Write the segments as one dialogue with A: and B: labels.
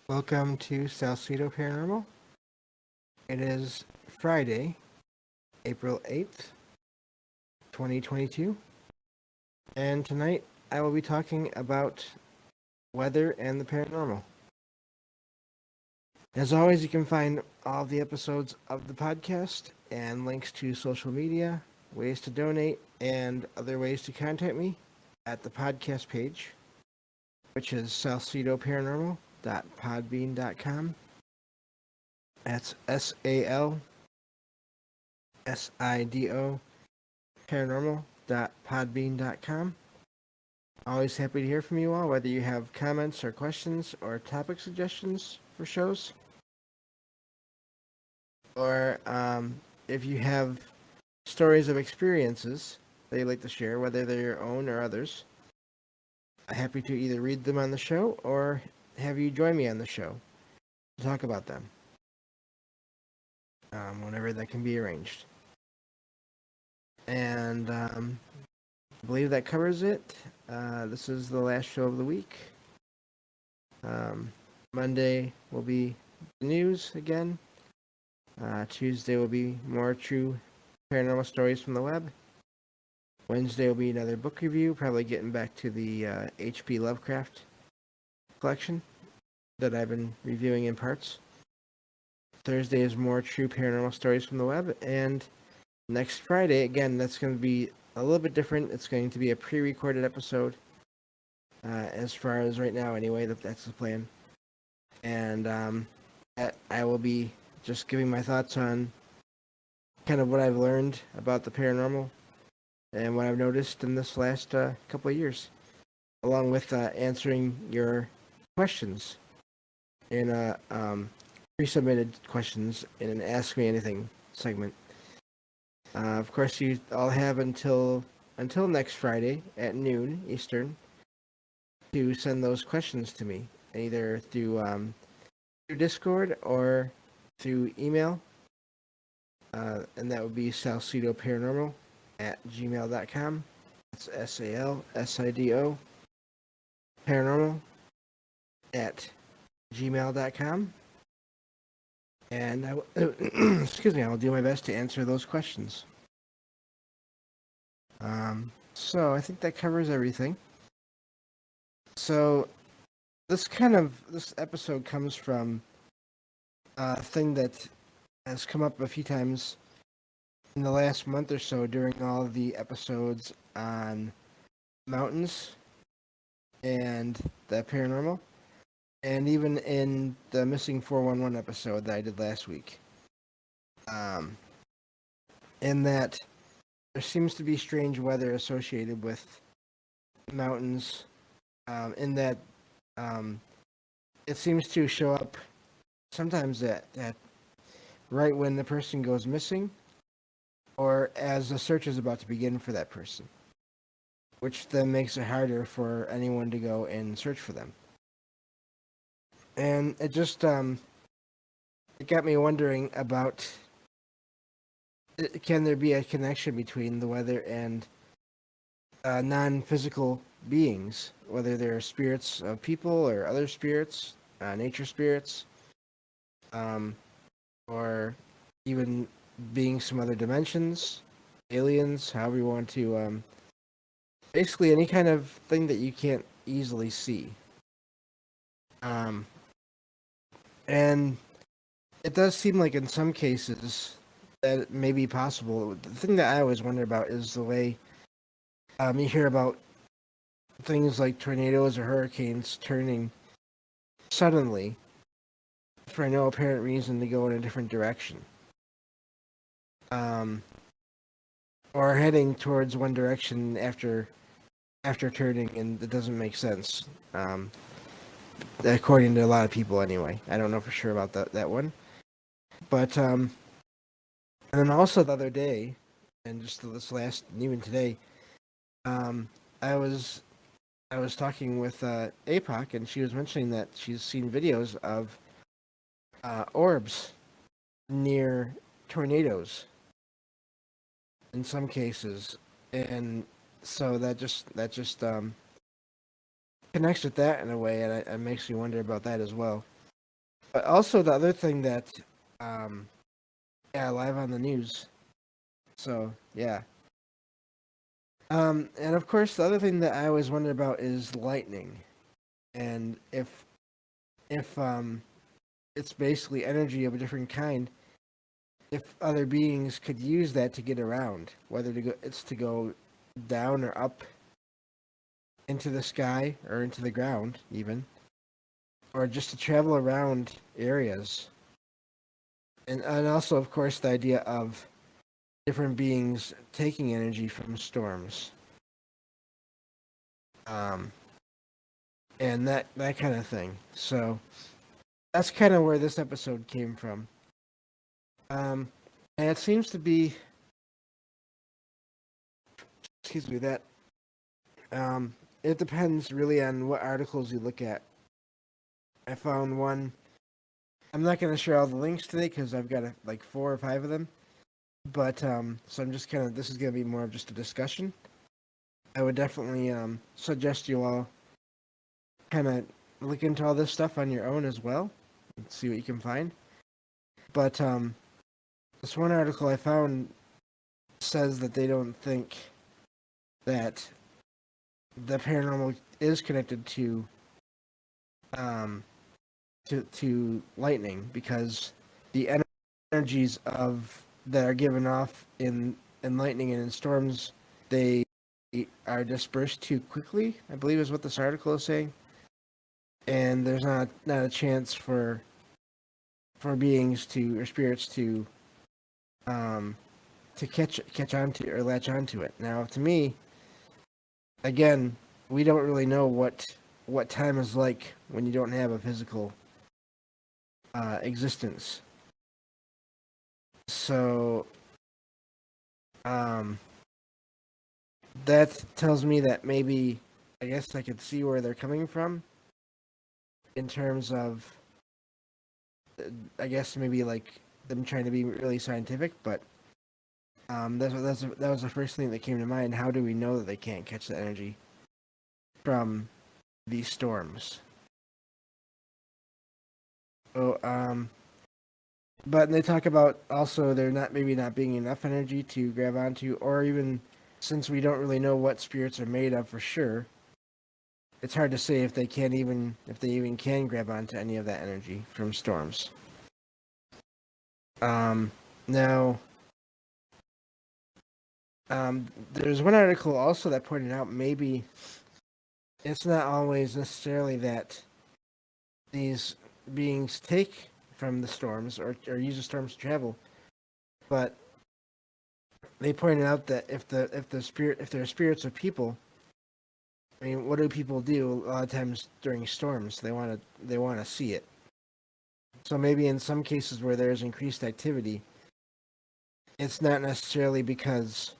A: Welcome to Salcedo Paranormal. It is Friday, April 8th, 2022, and tonight I will be talking about weather and the paranormal. As always, you can find all the episodes of the podcast and links to social media, ways to donate, and other ways to contact me at the podcast page, which is salcedoparanormal.podbean.com. That's SALSIDO paranormal.podbean.com. Always happy to hear from you all, whether you have comments or questions or topic suggestions for shows, or if you have stories of experiences that you'd like to share, whether they're your own or others. I'm happy to either read them on the show or have you join me on the show to talk about them whenever that can be arranged. And I believe that covers it. This is the last show of the week. Monday will be the news again. Tuesday will be more true paranormal stories from the web. Wednesday will be another book review, probably getting back to the H.P. Lovecraft collection that I've been reviewing in parts. Thursday is more true paranormal stories from the web, and next Friday, again, that's going to be a little bit different. It's going to be a pre-recorded episode, as far as right now anyway, that's the plan. And I will be just giving my thoughts on kind of what I've learned about the paranormal and what I've noticed in this last couple of years, along with answering your questions in pre-submitted questions in an Ask Me Anything segment. Of course, you all have until next Friday at noon Eastern to send those questions to me, either through Discord or through email, and that would be salcedoparanormal@gmail.com. That's SALSIDO paranormal@gmail.com. And I will, excuse me, I will do my best to answer those questions. So I think that covers everything. So this episode comes from a thing that has come up a few times in the last month or so during all of the episodes on mountains and the paranormal, and even in the Missing 411 episode that I did last week. In that there seems to be strange weather associated with mountains, in that it seems to show up sometimes at right when the person goes missing, or as the search is about to begin for that person, which then makes it harder for anyone to go and search for them. And it just it got me wondering about, can there be a connection between the weather and non-physical beings, whether they're spirits of people or other spirits, nature spirits, or even beings from other dimensions, aliens, however you want to, basically any kind of thing that you can't easily see. And it does seem like in some cases that it may be possible. The thing that I always wonder about is the way you hear about things like tornadoes or hurricanes turning suddenly for no apparent reason to go in a different direction. Or heading towards one direction after turning, and it doesn't make sense. According to a lot of people anyway. I don't know for sure about that one. But and then also the other day, and just this last, even today, I was talking with APOC, and she was mentioning that she's seen videos of orbs near tornadoes in some cases, and so that just connects with that in a way, and it makes me wonder about that as well. But also the other thing that, um, yeah, live on the news. So yeah. And of course, the other thing that I always wondered about is lightning, and if it's basically energy of a different kind. If other beings could use that to get around, whether it's to go down or up into the sky or into the ground, even, or just to travel around areas, and also, of course, the idea of different beings taking energy from storms, um, and that kind of thing. So that's kind of where this episode came from. Um, and it seems to be, excuse me, that it depends really on what articles you look at. I found one. I'm not going to share all the links today because I've got like 4 or 5 of them. But so I'm just kind of, this is going to be more of just a discussion. I would definitely suggest you all kind of look into all this stuff on your own as well and see what you can find. But this one article I found says that they don't think that the paranormal is connected um, to lightning because the energies of that are given off in lightning and in storms, they are dispersed too quickly, I believe is what this article is saying. And there's not a chance for beings to or spirits um to catch onto or latch onto it. Now to me, again, we don't really know what time is like when you don't have a physical existence. So um that tells me that maybe I guess I could see where they're coming from in terms of I guess maybe like them trying to be really scientific, but that was the first thing that came to mind. How do we know that they can't catch the energy from these storms? So but they talk about also there not maybe not being enough energy to grab onto, or even since we don't really know what spirits are made of for sure, it's hard to say if they even can grab onto any of that energy from storms. Um, now, there's one article also that pointed out maybe it's not always necessarily that these beings take from the storms or use the storms to travel, but they pointed out that if there are spirits of people, I mean, what do people do a lot of times during storms? They want to see it. So maybe in some cases where there's increased activity, it's not necessarily because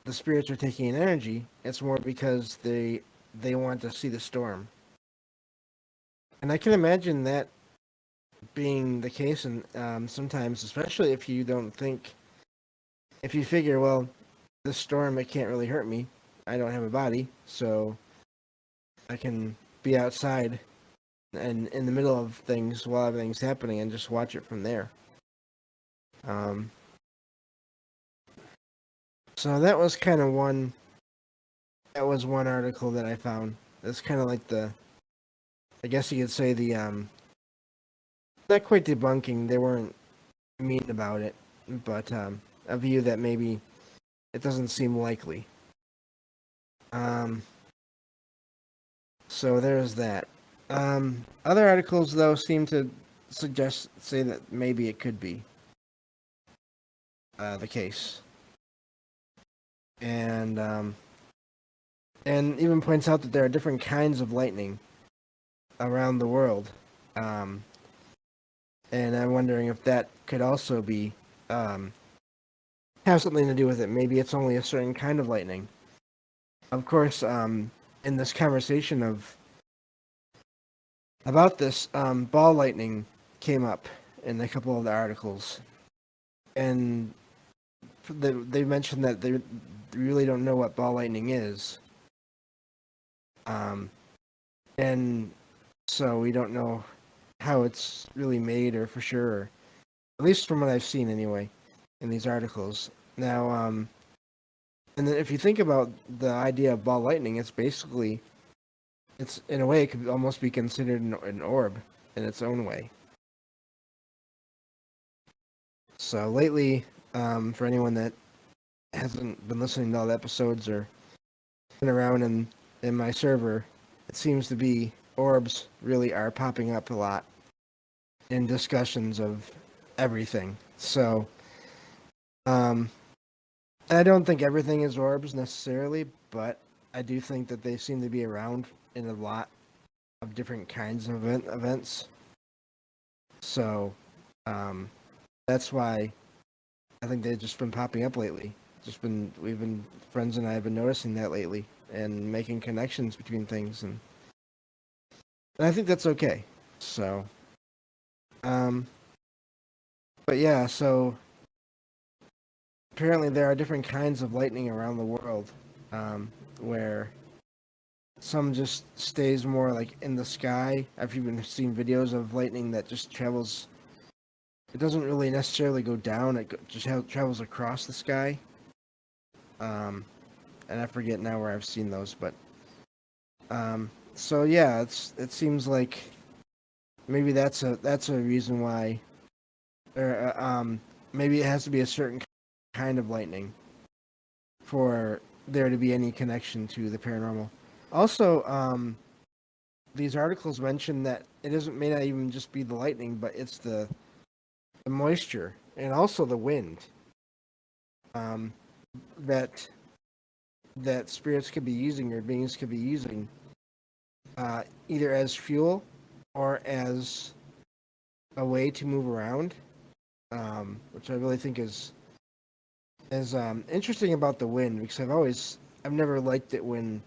A: the spirits are taking in energy. It's more because they want to see the storm. And I can imagine that being the case, and sometimes, especially if you don't think, if you figure, well, this storm it can't really hurt me. I don't have a body, so I can be outside and in the middle of things while everything's happening and just watch it from there. Um, so that was kind of one. That was one article that I found. That's kind of like I guess you could say not quite debunking. They weren't mean about it, but a view that maybe it doesn't seem likely. Um, so there's that. Other articles though seem to say that maybe it could be the case, and even points out that there are different kinds of lightning around the world. Um, and I'm wondering if that could also be have something to do with it. Maybe it's only a certain kind of lightning. Of course, in this conversation about this, ball lightning came up in a couple of the articles, and they mentioned that they really don't know what ball lightning is, and so we don't know how it's really made, or for sure, or at least from what I've seen anyway, in these articles. Now, and then if you think about the idea of ball lightning, it's basically, it's in a way it could almost be considered an orb in its own way. So lately, for anyone that hasn't been listening to all the episodes or been around in my server, it seems to be orbs really are popping up a lot in discussions of everything. So, um, I don't think everything is orbs necessarily, but I do think that they seem to be around in a lot of different kinds of events. So, um, that's why I think they've just been popping up lately. We've been, friends and I have been noticing that lately and making connections between things, and I think that's okay. So, um, but yeah, so apparently there are different kinds of lightning around the world, where some just stays more like in the sky. I've even seen videos of lightning that just travels. It doesn't really necessarily go down. Just travels across the sky. Um, and I forget now where I've seen those, but so yeah, it seems like maybe that's a reason why, or maybe it has to be a certain kind of lightning for there to be any connection to the paranormal. Also, these articles mention that it isn't may not even just be the lightning, but it's the moisture and also the wind, um, that spirits could be using, or beings could be using, either as fuel or as a way to move around, which I really think is interesting about the wind, because I've never liked it when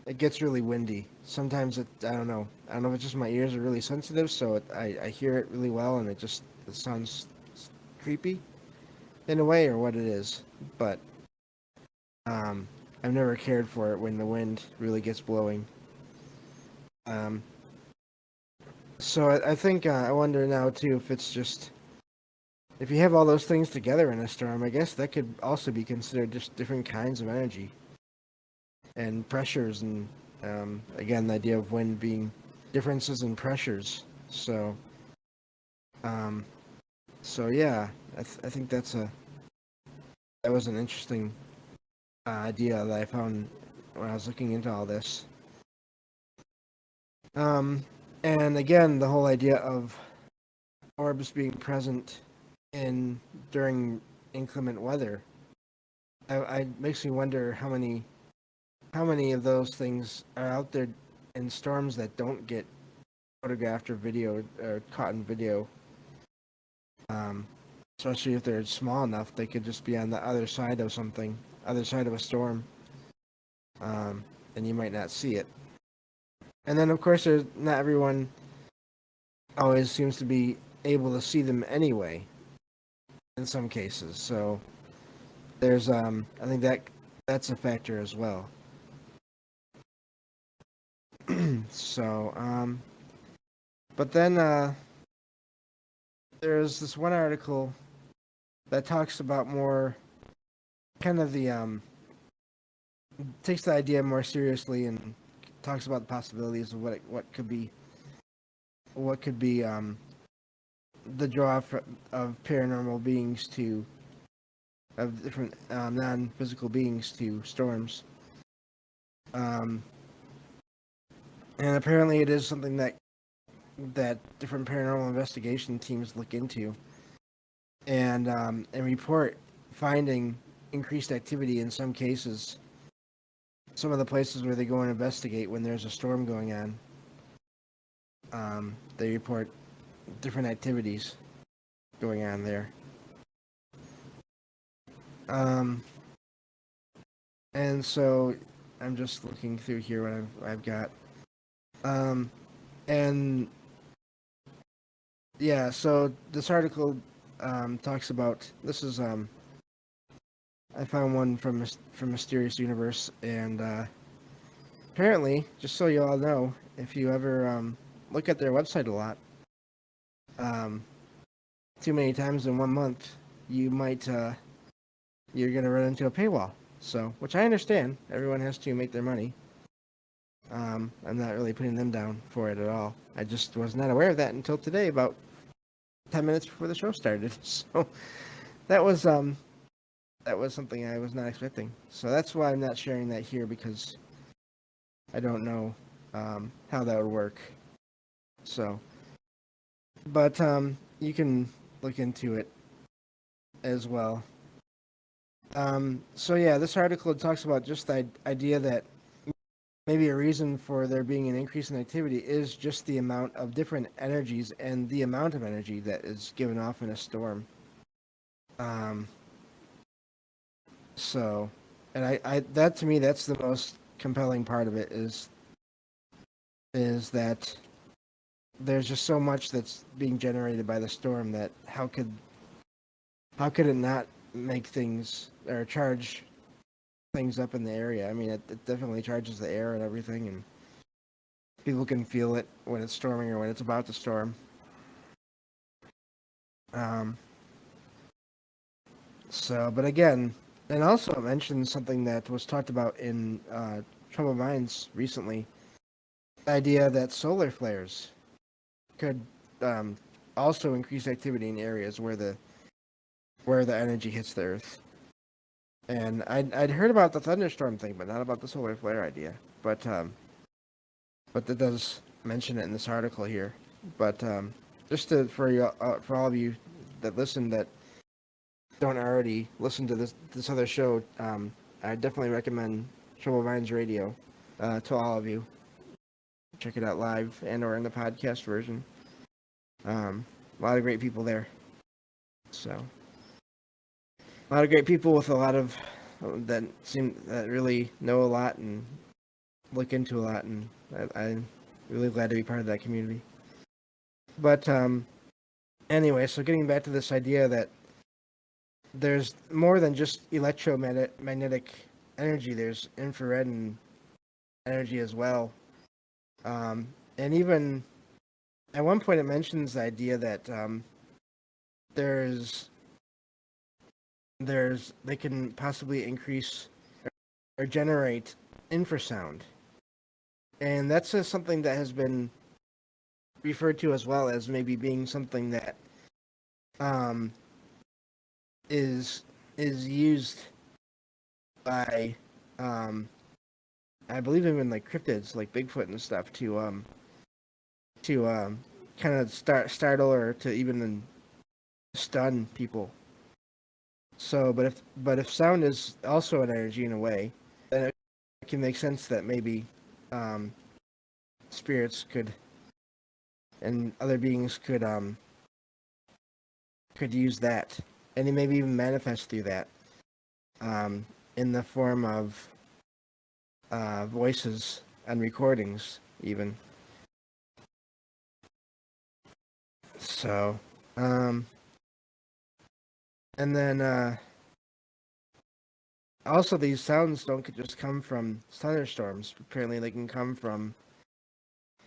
A: it gets really windy. Sometimes I don't know. I don't know if it's just my ears are really sensitive, so I hear it really well, and it sounds creepy in a way, or what it is. But um, I've never cared for it when the wind really gets blowing. Um, so I think I wonder now too if it's just, if you have all those things together in a storm, I guess that could also be considered just different kinds of energy and pressures, and again, the idea of wind being differences in pressures. So, um, so yeah, I think that was an interesting idea that I found when I was looking into all this. Um, and again, the whole idea of orbs being present in during inclement weather, I makes me wonder how many of those things are out there in storms that don't get photographed or video or caught in video. Um, Especially if they're small enough, they could just be on the other side of something, other side of a storm, and you might not see it. And then, of course, there's not everyone always seems to be able to see them anyway. In some cases, so there's I think that's a factor as well. So but then there's this one article that talks about more kind of the takes the idea more seriously, and talks about the possibilities of what could be the draw of paranormal beings to, of different non-physical beings to storms. Um, and apparently it is something that different paranormal investigation teams look into, and report finding increased activity in some cases. Some of the places where they go and investigate when there's a storm going on, they report different activities going on there. Um, and so I'm just looking through here what I've got. And yeah, so this article talks about, this is I found one from Mysterious Universe, and apparently, just so you all know, if you ever look at their website a lot, um, too many times in 1 month, you might you're gonna run into a paywall. So, which I understand, everyone has to make their money. I'm not really putting them down for it at all. I just was not aware of that until today, about 10 minutes before the show started. So that was something I was not expecting. So that's why I'm not sharing that here, because I don't know how that would work. So, but you can look into it as well. So yeah, this article talks about just the idea that maybe a reason for there being an increase in activity is just the amount of different energies and the amount of energy that is given off in a storm. Um, so, and I that to me, that's the most compelling part of it, is that there's just so much that's being generated by the storm that how could it not make things or charge things up in the area? I mean, it definitely charges the air and everything, and people can feel it when it's storming or when it's about to storm. Um, so, but again, and also it mentioned something that was talked about in Troubled Minds recently: the idea that solar flares could um, also increase activity in areas where the energy hits the earth. And I'd heard about the thunderstorm thing, but not about the solar flare idea. But that does mention it in this article here. But just for you, for all of you that listen that don't already listen to this other show, I definitely recommend Trouble Minds Radio to all of you. Check it out live and or in the podcast version. A lot of great people there. So a lot of great people with a lot of that really know a lot and look into a lot, and I'm really glad to be part of that community. But anyway, so getting back to this idea that there's more than just electromagnetic energy. There's infrared and energy as well. And even at one point, it mentions the idea that there's they can possibly increase or generate infrasound, and that's just something that has been referred to as well as maybe being something that um, is used by I believe even like cryptids like Bigfoot and stuff to kind of startle or to even stun people. So, but if sound is also an energy in a way, then it can make sense that maybe um, spirits could and other beings could use that, and they maybe even manifest through that in the form of voices and recordings, even. So, and then also these sounds don't just come from thunderstorms. Apparently, they can come from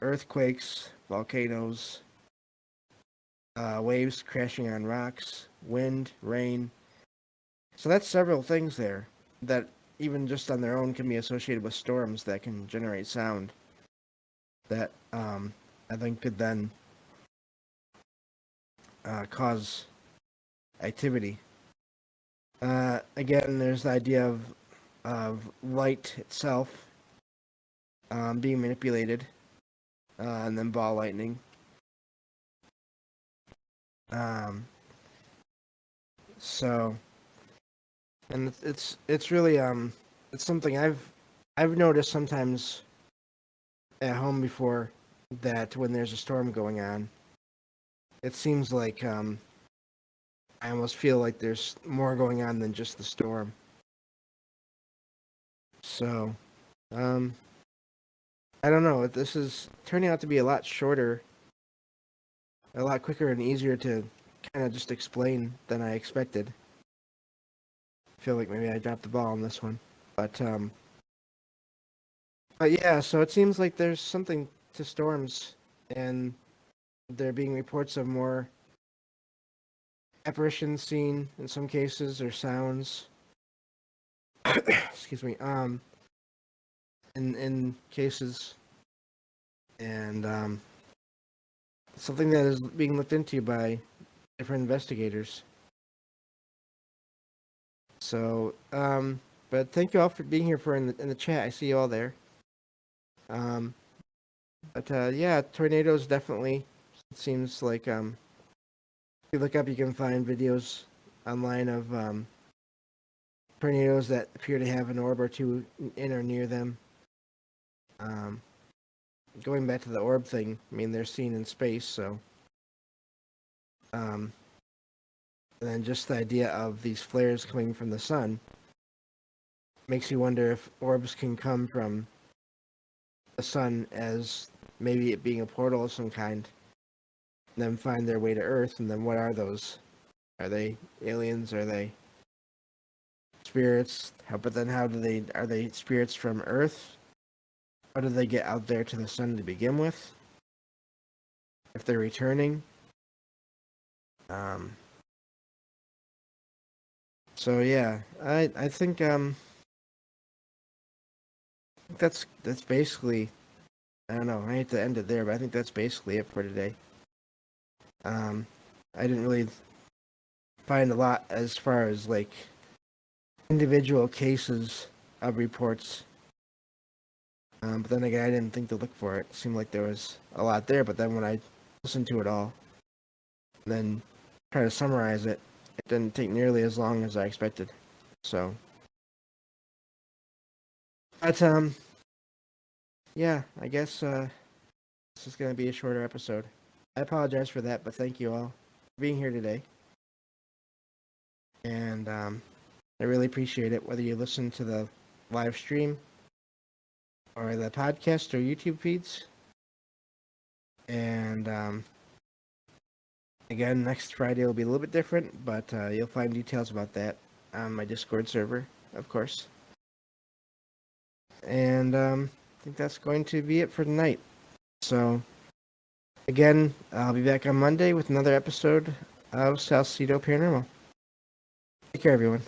A: earthquakes, volcanoes, waves crashing on rocks, wind, rain. So that's several things there that even just on their own can be associated with storms that can generate sound that I think could then cause activity. Again, there's the idea of light itself being manipulated, and then ball lightning. So, and it's really it's something I've noticed sometimes at home before, that when there's a storm going on, it seems like I almost feel like there's more going on than just the storm. So, um, I don't know. This is turning out to be a lot shorter, a lot quicker, and easier to kind of just explain than I expected. I feel like maybe I dropped the ball on this one, but yeah. So it seems like there's something to storms, and There being reports of more apparitions seen in some cases, or sounds. Excuse me. In cases, and something that is being looked into by different investigators. So, but thank you all for being here for in the chat. I see you all there. Um, but yeah, tornadoes definitely. It seems like if you look up, you can find videos online of tornadoes that appear to have an orb or two in or near them. Going back to the orb thing, I mean they're seen in space, so. And then just the idea of these flares coming from the sun makes you wonder if orbs can come from the sun as maybe it being a portal of some kind, and then find their way to Earth, and then what are those? Are they aliens? Are they spirits? But then are they spirits from Earth? How do they get out there to the sun to begin with? If they're returning? So yeah, I think that's basically, I don't know, I hate to end it there, but I think that's basically it for today. I didn't really find a lot as far as like individual cases of reports. But then again, I didn't think to look for it. It seemed like there was a lot there, but then when I listened to it all, and then try to summarize it, it didn't take nearly as long as I expected. So, but yeah, I guess this is gonna be a shorter episode. I apologize for that, but thank you all for being here today, and I really appreciate it. Whether you listen to the live stream or the podcast or YouTube feeds, and again, next Friday will be a little bit different, but you'll find details about that on my Discord server, of course. And I think that's going to be it for tonight. So, again, I'll be back on Monday with another episode of Salcedo Paranormal. Take care, everyone.